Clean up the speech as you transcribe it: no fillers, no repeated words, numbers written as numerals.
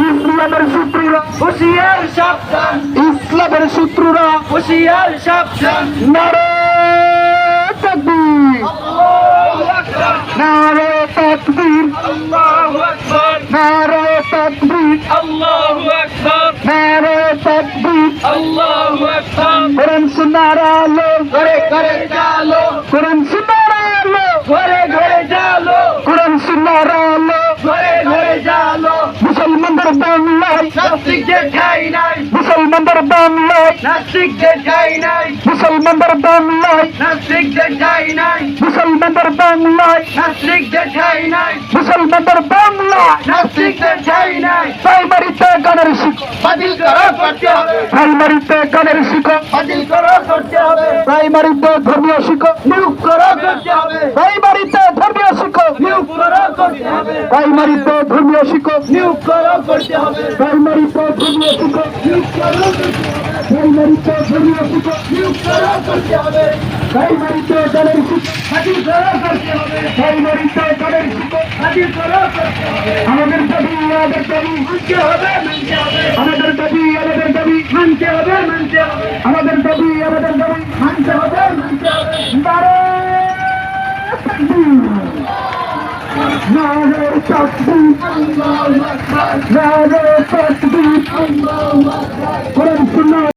ইসলামের শত্রুরা হুঁশিয়ার সাবধান, ইসলামের শত্রুরা হুঁশিয়ার সাবধান। নারে তাকবীর, আল্লাহু আকবার, নারে তাকবীর, আল্লাহু আকবার, নারে তাকবীর, আল্লাহু আকবার, নারে তাকবীর, আল্লাহু আকবার। কোরআন সুন্নাহর আলো ঘরে ঘরে জালো, কোরআন সুন্নাহর আলো ঘরে ঘরে জালো, কোরআন সুন্নাহর আলো ঘরে ঘরে জালো। মুসলমানদের বাংলায় নাস্তিকদের ঠাঁই নাই, মুসলমানদের বাংলায় নাস্তিকদের ঠাঁই নাই, মুসলমানদের বাংলায় নাস্তিকদের ঠাঁই নাই, মুসলমানদের বাংলায় নাস্তিকদের ঠাঁই নাই, মুসলমানদের বাংলায় নাস্তিকদের ঠাঁই নাই। প্রাইমারিতে গানের শিক্ষক বাতিল করো করতে হবে, প্রাইমারিতে গানের শিক্ষক বাতিল করো করতে হবে, প্রাইমারিতে ধর্মীয় শিক্ষক নিয়োগ করো করতে হবে, প্রাইমারিতে ধর্মীয় শিক্ষক নিয়োগ করো করতে হবে, প্রাইমারিতে ধর্মীয় শিক্ষক নিয়োগ করো করতে হবে, প্রাইমারিতে ধর্মীয় শিক্ষক নিয়োগ করো করতে হবে, প্রাইমারিতে ধর্মীয় শিক্ষক নিয়োগ করো করতে হবে, প্রাইমারিতে গানের শিক্ষক বাতিল করো করতে হবে, প্রাইমারিতে গানের শিক্ষক বাতিল করো করতে হবে। আমাদের দাবি মানতে হবে, মানতে হবে, আমাদের দাবি মানতে হবে, মানতে হবে, আমাদের দাবি মানতে হবে, মানতে হবে। নারে তাকবীর, নারে তাকবীর, আল্লাহু আকবার, নারে তাকবীর, আল্লাহু আকবার। কোরআন সুন্নাহ